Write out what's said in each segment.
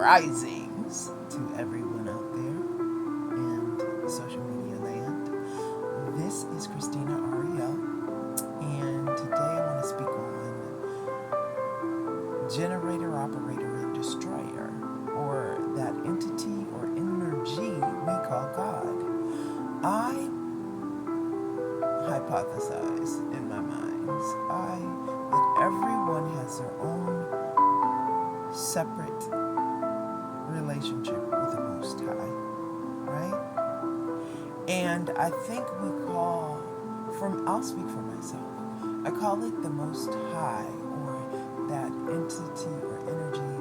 risings to everyone out there in social media land. This is Christina Ariel, and today I want to speak on generator, operator, and destroyer, or that entity or energy we call God. I hypothesize in my mind's eye that everyone has their own separate relationship with the Most High, right? And I think I'll speak for myself. I call it the Most High, or that entity or energy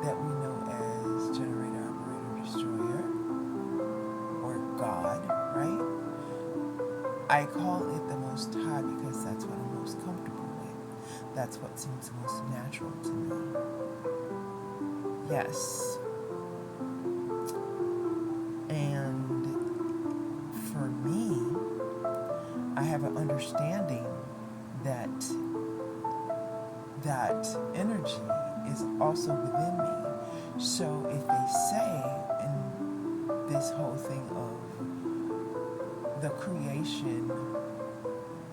that we know as generator, operator, destroyer, or God, right? I call it the Most High because that's what I'm most comfortable with. That's what seems most natural to me. Yes. And for me, I have an understanding that that energy is also within me. So if they say in this whole thing of the creation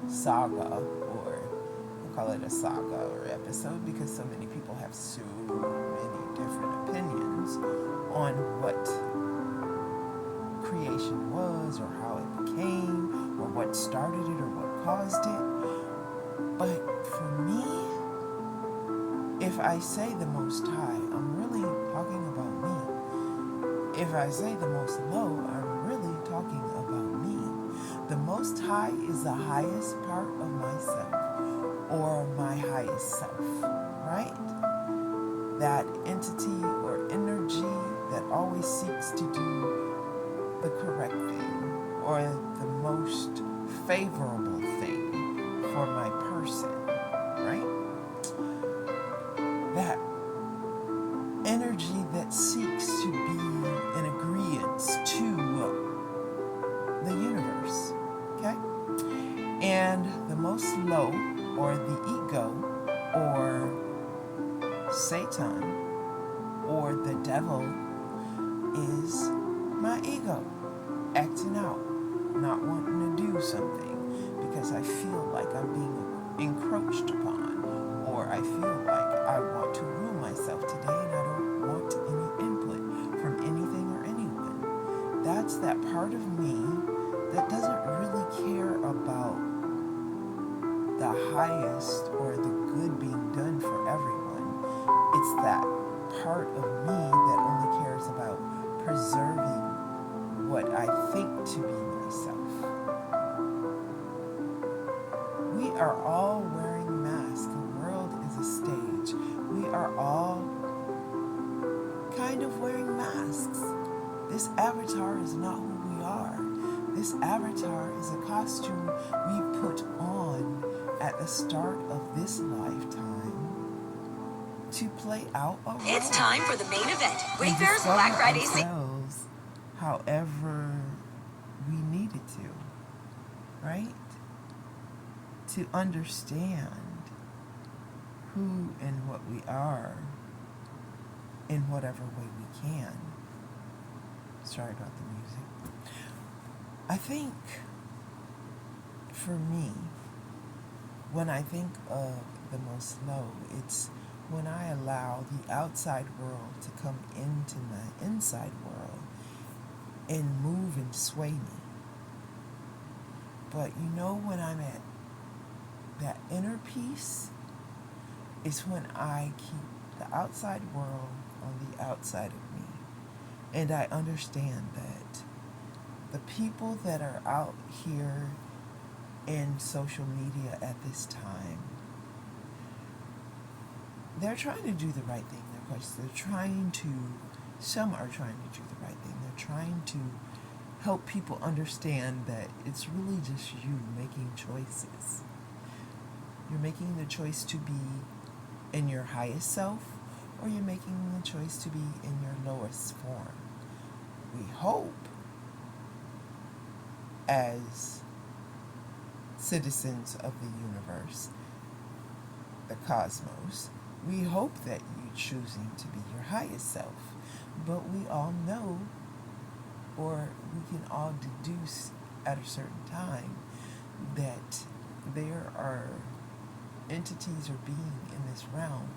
saga, or we'll call it a saga or episode, because so many people have so many different opinions on what creation was, or how it became, or what started it, or what caused it. But for me, if I say the Most High, I'm really talking about me. If I say the Most Low, I'm really talking about me. The Most High is the highest part of myself, or my highest self, right? That entity or energy that always seeks to do the correct thing, or the most favorable thing for my person, right? That energy that seeks to be in agreement to the universe, okay? And the most low, or the ego, or Satan, or the devil, is my ego acting out, not wanting to do something because I feel like I'm being encroached upon, or I feel like I want to rule myself today and I don't want any input from anything or anyone. That's that part of me that doesn't really care about the highest or the good being done for everyone. It's that part of me that only cares about preserving what I think to be myself. We are all wearing masks. The world is a stage. We are all kind of wearing masks. This avatar is not who we are. This avatar is a costume we put on at the start of this lifetime to play out a role. It's time for the main event. Wayfair's Black Friday sale. However we needed to, right? To understand who and what we are in whatever way we can. Sorry about the music. I think, for me, when I think of the most low, it's when I allow the outside world to come into my inside world and move and sway me. But when I'm at that inner peace, is when I keep the outside world on the outside of me. And I understand that the people that are out here in social media at this time, they're trying to do the right thing. Some are trying to do the right thing. They're trying to help people understand that it's really just you making choices. You're making the choice to be in your highest self, or you're making the choice to be in your lowest form. We hope, as citizens of the universe, the cosmos, We hope that you're choosing to be your highest self, but we all know, or we can all deduce at a certain time, that there are entities or being in this realm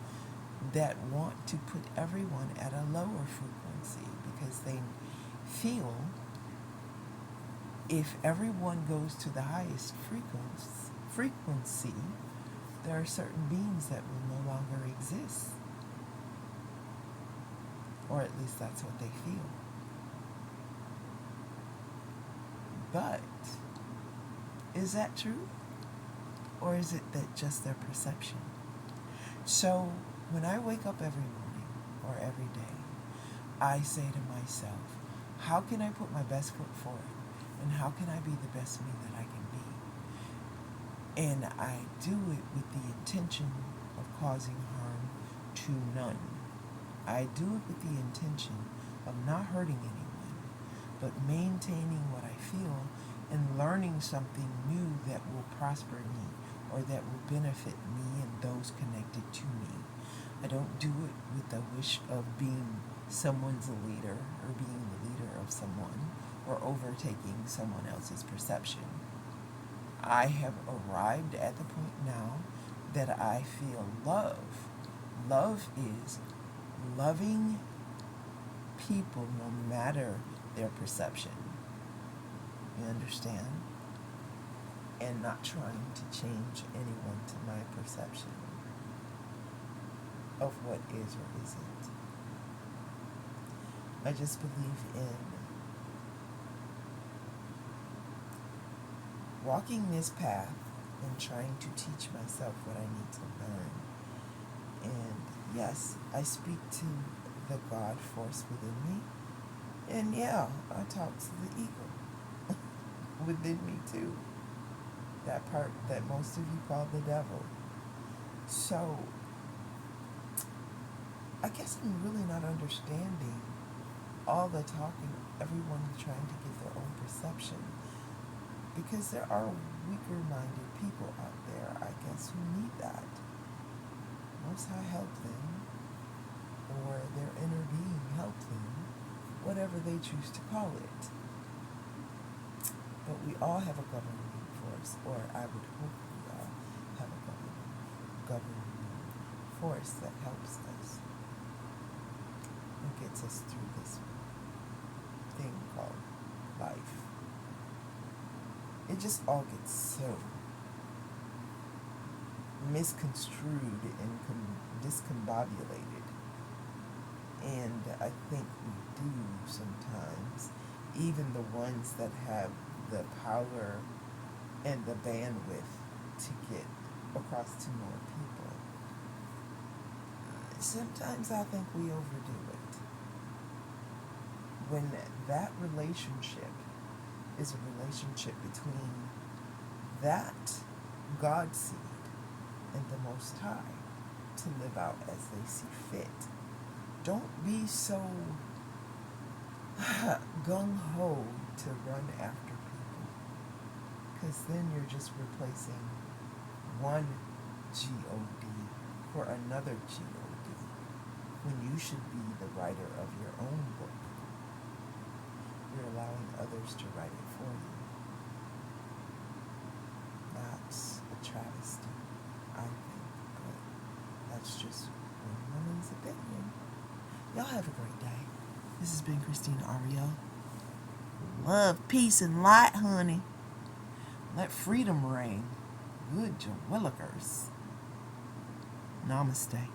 that want to put everyone at a lower frequency because they feel if everyone goes to the highest frequency, there are certain beings that will no longer exist. Or at least that's what they feel. But is that true? Or is it that just their perception? So when I wake up every morning or every day, I say to myself, how can I put my best foot forward? And how can I be the best me that I can be? And I do it with the intention of causing harm to none. I do it with the intention of not hurting anyone, but maintaining what I feel and learning something new that will prosper me or that will benefit me and those connected to me. I don't do it with the wish of being someone's leader or being the leader of someone or overtaking someone else's perception. I have arrived at the point now that I feel love. Love is loving people no matter their perception. You understand? And not trying to change anyone to my perception of what is or isn't. I just believe in walking this path and trying to teach myself what I need to learn. And yes, I speak to the God force within me. And yeah, I talk to the ego within me too. That part that most of you call the devil. So, I guess I'm really not understanding all the talking, everyone trying to give their own perception. Because there are weaker-minded people out there, I guess, who need that. Most High help them, or their inner being help them, whatever they choose to call it. But we all have a governing force, or I would hope we all have a governing force that helps us and gets us through this thing called life. It just all gets so misconstrued and discombobulated. And I think we do sometimes, even the ones that have the power and the bandwidth to get across to more people. Sometimes I think we overdo it. When that relationship is a relationship between that God seed and the Most High to live out as they see fit. Don't be so gung-ho to run after people, because then you're just replacing one G.O.D. for another G.O.D. when you should be the writer of your own book. You're allowing others to write it for you. That's a travesty, I think, but that's just one woman's opinion. Y'all have a great day. This has been Christina Ariel. Love, peace, and light, honey. Let freedom reign. Good Jawillikers. Namaste.